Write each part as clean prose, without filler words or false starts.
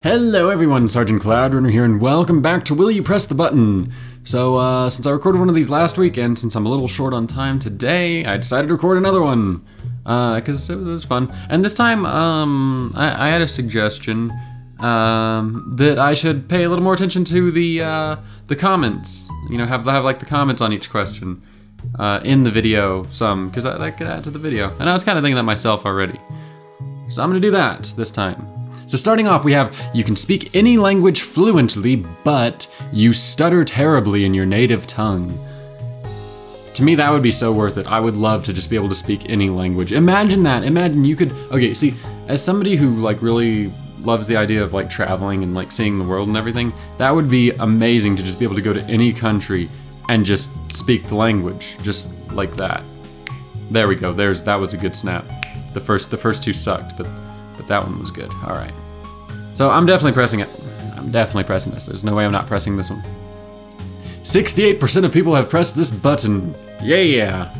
Hello everyone, Sergeant Cloudrunner here, and welcome back to Will You Press the Button? So, since I recorded one of these last week, and since I'm a little short on time today, I decided to record another one, because it was fun. And this time, I had a suggestion, that I should pay a little more attention to the comments. You know, have like the comments on each question, in the video, because that could add to the video. And I was kind of thinking that myself already. So I'm gonna do that this time. So starting off, we have, you can speak any language fluently, but you stutter terribly in your native tongue. To me, that would be so worth it. I would love to just be able to speak any language. Imagine that, imagine you could, okay, see, as somebody who like really loves the idea of like traveling and like seeing the world and everything, that would be amazing to just be able to go to any country and just speak the language, just like that. There we go, that was a good snap. The first two sucked, but that one was good. All right. So I'm definitely pressing it. I'm definitely pressing this. There's no way I'm not pressing this one. 68% of people have pressed this button. Yeah.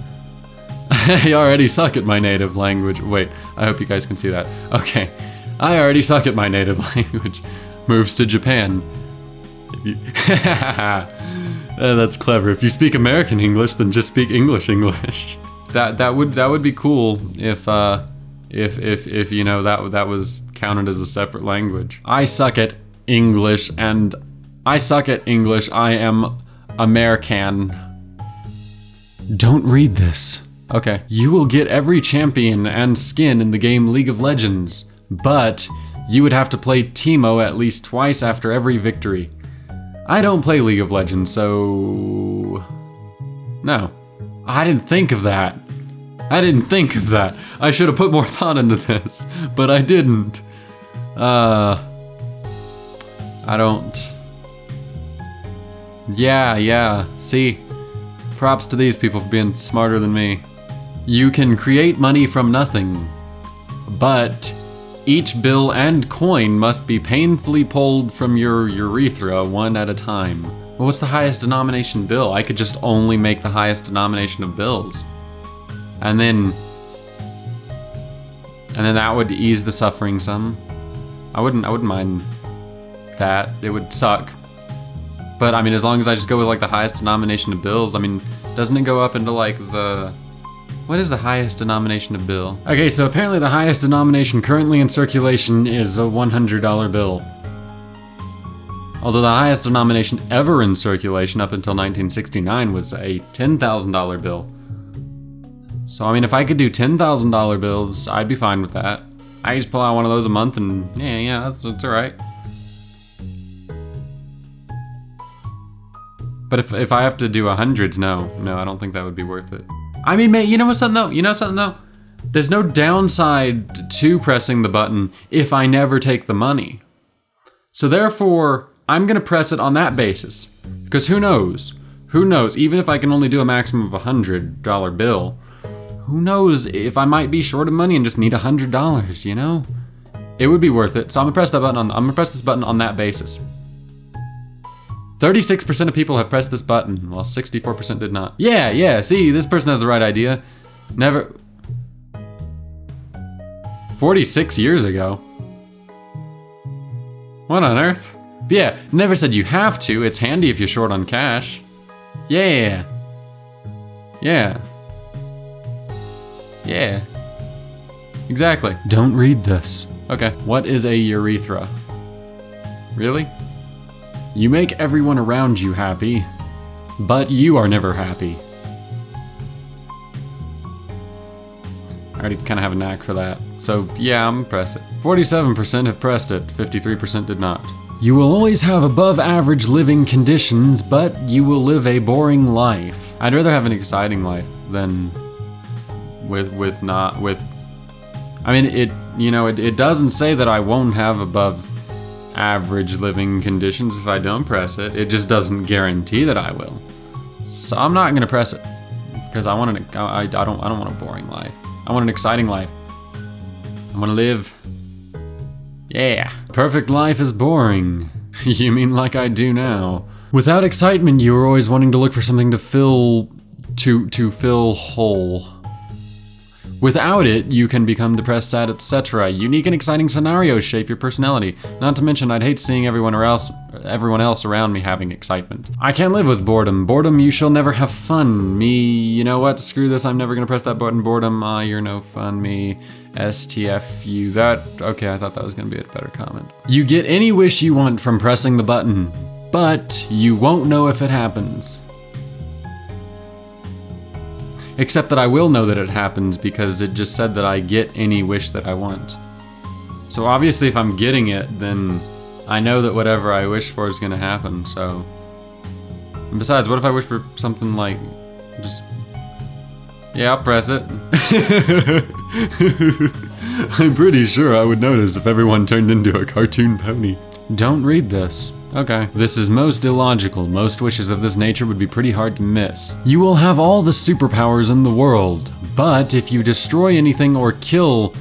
I already suck at my native language. Wait, I hope you guys can see that. Okay. I already suck at my native language. Moves to Japan. That's clever. If you speak American English, then just speak English. That would be cool if you know that was counted as a separate language. I suck at English, and I suck at English. I am American. Don't read this. Okay. You will get every champion and skin in the game League of Legends, but you would have to play Teemo at least twice after every victory. I don't play League of Legends, so no. I didn't think of that. I should have put more thought into this, but I didn't. I don't. Yeah, see? Props to these people for being smarter than me. You can create money from nothing, but each bill and coin must be painfully pulled from your urethra one at a time. Well, what's the highest denomination bill? I could just only make the highest denomination of bills. And then that would ease the suffering some. I wouldn't mind that. It would suck. But I mean, as long as I just go with like the highest denomination of bills, I mean, doesn't it go up into like what is the highest denomination of bill? Okay, so apparently the highest denomination currently in circulation is a $100 bill. Although the highest denomination ever in circulation up until 1969 was a $10,000 bill. So I mean, if I could do $10,000 bills, I'd be fine with that. I just pull out one of those a month and yeah, that's all right. But if I have to do hundreds, no, I don't think that would be worth it. I mean, mate, you know something though? There's no downside to pressing the button if I never take the money. So therefore, I'm gonna press it on that basis. Because who knows, even if I can only do a maximum of $100 bill, who knows if I might be short of money and just need $100, you know? It would be worth it. So I'm gonna press this button on that basis. 36% of people have pressed this button, while 64% did not. Yeah, see, this person has the right idea. 46 years ago. What on earth? Yeah, never said you have to. It's handy if you're short on cash. Yeah. Exactly. Don't read this. Okay, what is a urethra? Really? You make everyone around you happy, but you are never happy. I already kind of have a knack for that. So yeah, I'm gonna press it. 47% have pressed it, 53% did not. You will always have above average living conditions, but you will live a boring life. I'd rather have an exciting life than I mean, it doesn't say that I won't have above average living conditions if I don't press it. It just doesn't guarantee that I will. So I'm not gonna press it because I don't want a boring life. I want an exciting life. I want to live. Yeah. Perfect life is boring. You mean like I do now? Without excitement, you are always wanting to look for something to fill whole. Without it, you can become depressed, sad, etc. Unique and exciting scenarios shape your personality. Not to mention, I'd hate seeing everyone else around me having excitement. I can't live with boredom. Boredom, you shall never have fun. Me, you know what? Screw this, I'm never gonna press that button. Boredom, you're no fun. Me, STFU. Okay, I thought that was gonna be a better comment. You get any wish you want from pressing the button, but you won't know if it happens. Except that I will know that it happens because it just said that I get any wish that I want. So obviously if I'm getting it, then I know that whatever I wish for is gonna happen, so. And besides, what if I wish for something like, just, yeah, I'll press it. I'm pretty sure I would notice if everyone turned into a cartoon pony. Don't read this. Okay. This is most illogical. Most wishes of this nature would be pretty hard to miss. You will have all the superpowers in the world, but if you destroy anything or kill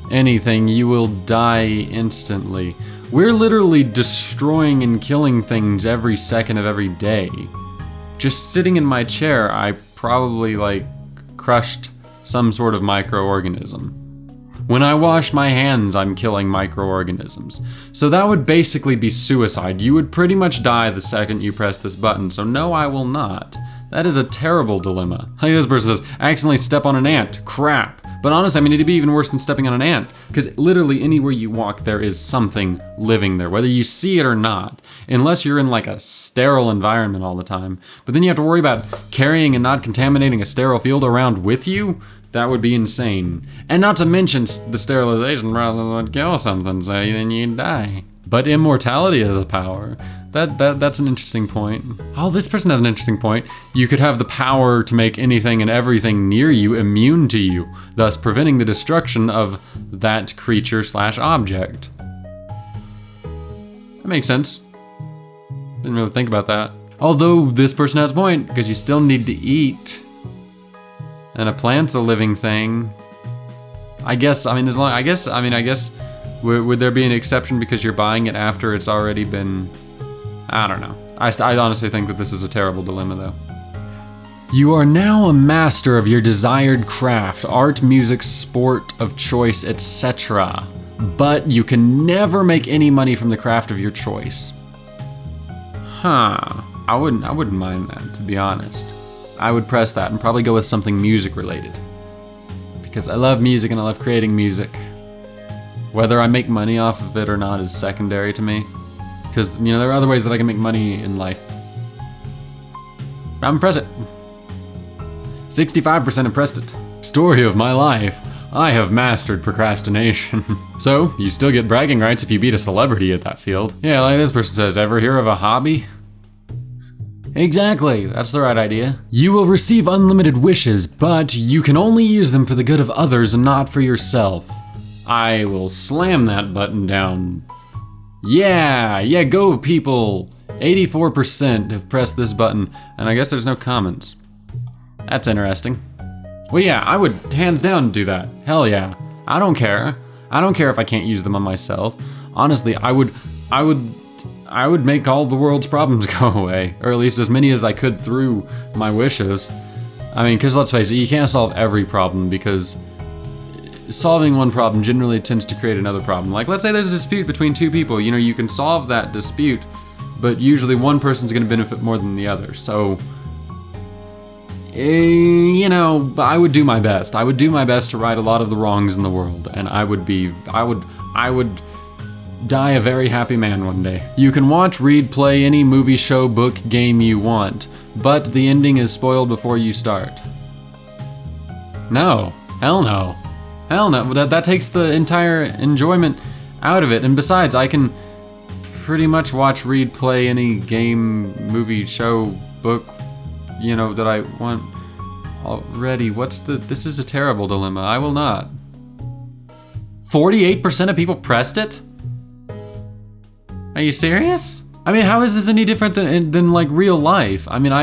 anything, you will die instantly. We're literally destroying and killing things every second of every day. Just sitting in my chair, I probably crushed some sort of microorganism. When I wash my hands, I'm killing microorganisms. So that would basically be suicide. You would pretty much die the second you press this button, so no, I will not. That is a terrible dilemma. Like this person says, I accidentally step on an ant. Crap. But honestly, I mean, it'd be even worse than stepping on an ant, because literally anywhere you walk, there is something living there, whether you see it or not, unless you're in a sterile environment all the time. But then you have to worry about carrying and not contaminating a sterile field around with you. That would be insane. And not to mention the sterilization process would kill something, so then you'd die. But immortality is a power. That's an interesting point. Oh, this person has an interesting point. You could have the power to make anything and everything near you immune to you, thus preventing the destruction of that creature/object. That makes sense. Didn't really think about that. Although this person has a point, because you still need to eat. And a plant's a living thing. I guess, would there be an exception because you're buying it after it's already been, I don't know. I honestly think that this is a terrible dilemma though. You are now a master of your desired craft, art, music, sport of choice, etc. But you can never make any money from the craft of your choice. Huh, I wouldn't mind that, to be honest. I would press that and probably go with something music related. Because I love music and I love creating music. Whether I make money off of it or not is secondary to me. Because, there are other ways that I can make money in life. I'm gonna press it. 65% have pressed it. Story of my life. I have mastered procrastination. So, you still get bragging rights if you beat a celebrity at that field. Yeah, like this person says, ever hear of a hobby? Exactly, that's the right idea. You will receive unlimited wishes, but you can only use them for the good of others and not for yourself. I will slam that button down. Yeah, go people. 84% have pressed this button, and I guess there's no comments. That's interesting. Well, yeah, I would hands down do that. Hell yeah. I don't care. I don't care if I can't use them on myself. Honestly, I would make all the world's problems go away, or at least as many as I could through my wishes. I mean, because let's face it, you can't solve every problem because solving one problem generally tends to create another problem. Like, let's say there's a dispute between two people, you can solve that dispute, but usually one person's gonna benefit more than the other. So, I would do my best. I would do my best to right a lot of the wrongs in the world, and I would die a very happy man one day. You can watch, read, play any movie, show, book, game you want, but the ending is spoiled before you start. No. Hell no. Hell no. That takes the entire enjoyment out of it. And besides, I can pretty much watch, read, play any game, movie, show, book, that I want already. This is a terrible dilemma. I will not. 48% of people pressed it? Are you serious? I mean, how is this any different than real life? I mean,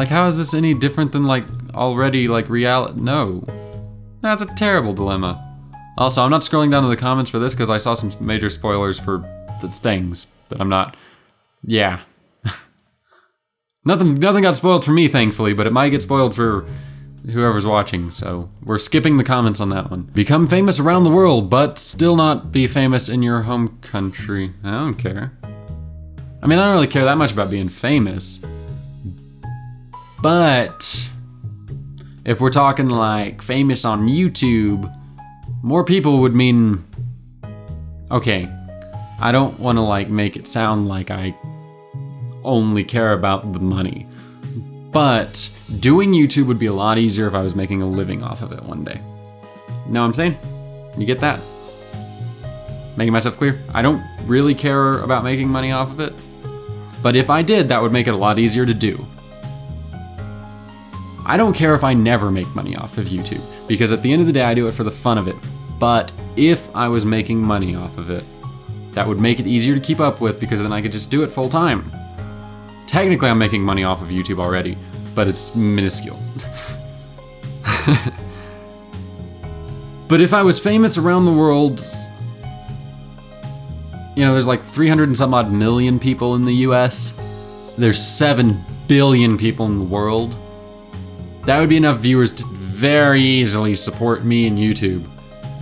how is this any different than already reality? No. That's a terrible dilemma. Also, I'm not scrolling down to the comments for this because I saw some major spoilers for the things that I'm not. Yeah. Nothing got spoiled for me, thankfully, but it might get spoiled for whoever's watching, so we're skipping the comments on that one. Become famous around the world, but still not be famous in your home country. I don't care. I mean, I don't really care that much about being famous, but if we're talking like famous on YouTube, more people would mean, okay, I don't want to like make it sound like I only care about the money, but doing YouTube would be a lot easier if I was making a living off of it one day. Know what I'm saying? You get that? Making myself clear? I don't really care about making money off of it, but if I did, that would make it a lot easier to do. I don't care if I never make money off of YouTube, because at the end of the day, I do it for the fun of it. But if I was making money off of it, that would make it easier to keep up with, because then I could just do it full time. Technically, I'm making money off of YouTube already, but it's minuscule. But if I was famous around the world, you know, there's like 300 and some odd million people in the US. There's 7 billion people in the world. That would be enough viewers to very easily support me in YouTube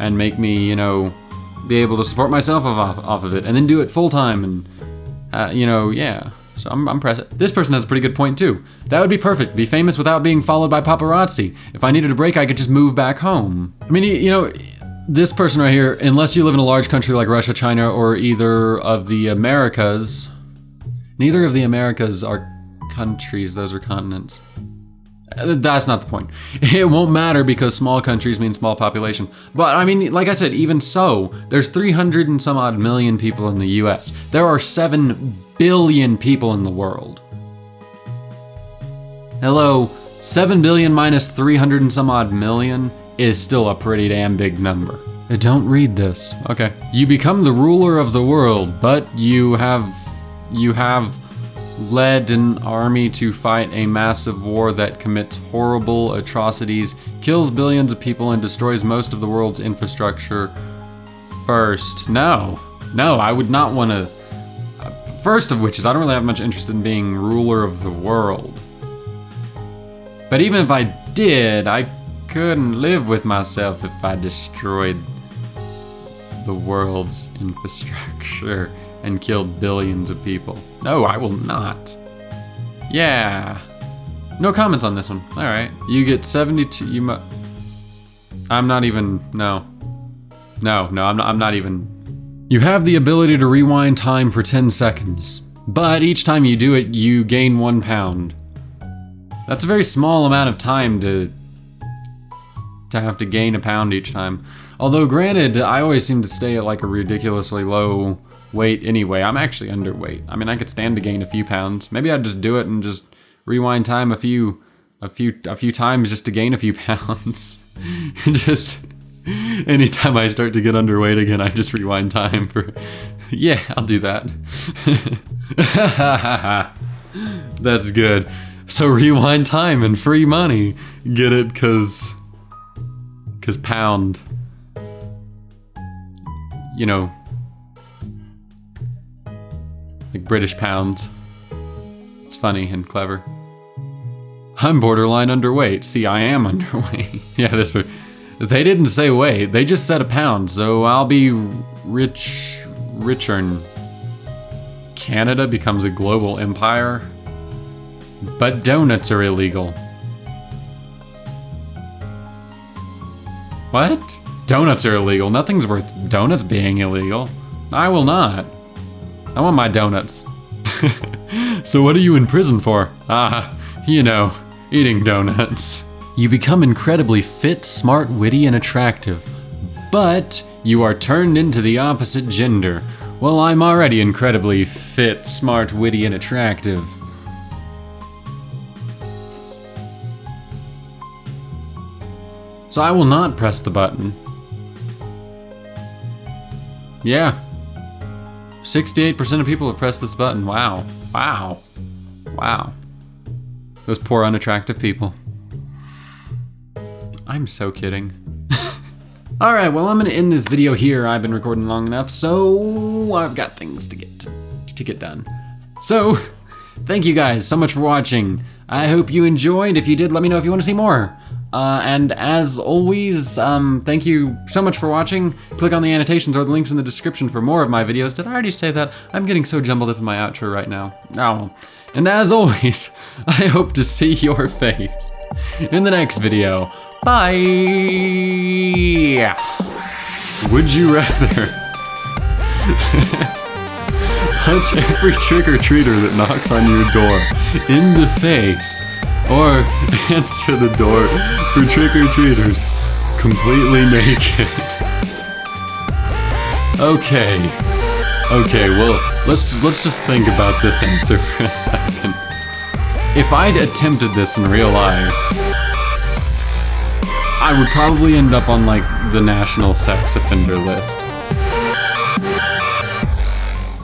and make me, you know, be able to support myself off of it and then do it full time and, you know, yeah. So I'm impressed. This person has a pretty good point too. That would be perfect. Be famous without being followed by paparazzi. If I needed a break, I could just move back home. I mean, you know, this person right here, unless you live in a large country like Russia, China, or either of the Americas, neither of the Americas are countries, those are continents. That's not the point. It won't matter because small countries mean small population. But I mean, like I said, even so, there's 300 and some odd million people in the US. There are 7 billion people in the world. Hello, 7 billion minus 300 and some odd million is still a pretty damn big number. Don't read this. Okay. You become the ruler of the world, but you have led an army to fight a massive war that commits horrible atrocities, kills billions of people, and destroys most of the world's infrastructure first. No, I would not want to. First of which is I don't really have much interest in being ruler of the world. But even if I did, I couldn't live with myself if I destroyed the world's infrastructure and killed billions of people. No, I will not. Yeah. No comments on this one. All right. You get 72. I'm not even. No, I'm not even. You have the ability to rewind time for 10 seconds, but each time you do it, you gain 1 pound. That's a very small amount of time to have to gain a pound each time. Although granted, I always seem to stay at like a ridiculously low weight anyway. I'm actually underweight. I mean, I could stand to gain a few pounds. Maybe I'd just do it and just rewind time a few times just to gain a few pounds. Just anytime I start to get underweight again, I just rewind time for. Yeah, I'll do that. That's good. So rewind time and free money. Get it? Cause pound. You know, like British pounds. It's funny and clever. I'm borderline underweight. See, I am underweight. Yeah, this. They didn't say weight. They just said a pound. So I'll be richer. Canada becomes a global empire, but donuts are illegal. What? Donuts are illegal. Nothing's worth donuts being illegal. I will not. I want my donuts. So what are you in prison for? You know, eating donuts. You become incredibly fit, smart, witty, and attractive, but you are turned into the opposite gender. Well, I'm already incredibly fit, smart, witty, and attractive. So I will not press the button. Yeah. 68% of people have pressed this button. Wow. Wow. Wow. Those poor unattractive people. I'm so kidding. Alright, well, I'm gonna end this video here. I've been recording long enough, so I've got things to get done. So, thank you guys so much for watching. I hope you enjoyed. If you did, let me know if you want to see more. And as always, thank you so much for watching. Click on the annotations or the links in the description for more of my videos. Did I already say that? I'm getting so jumbled up in my outro right now. Oh. And as always, I hope to see your face in the next video. Bye! Would you rather punch every trick-or-treater that knocks on your door in the face, or answer the door for trick-or-treaters completely naked? Okay, well, let's just think about this answer for a second. If I'd attempted this in real life, I would probably end up on, like, the national sex offender list.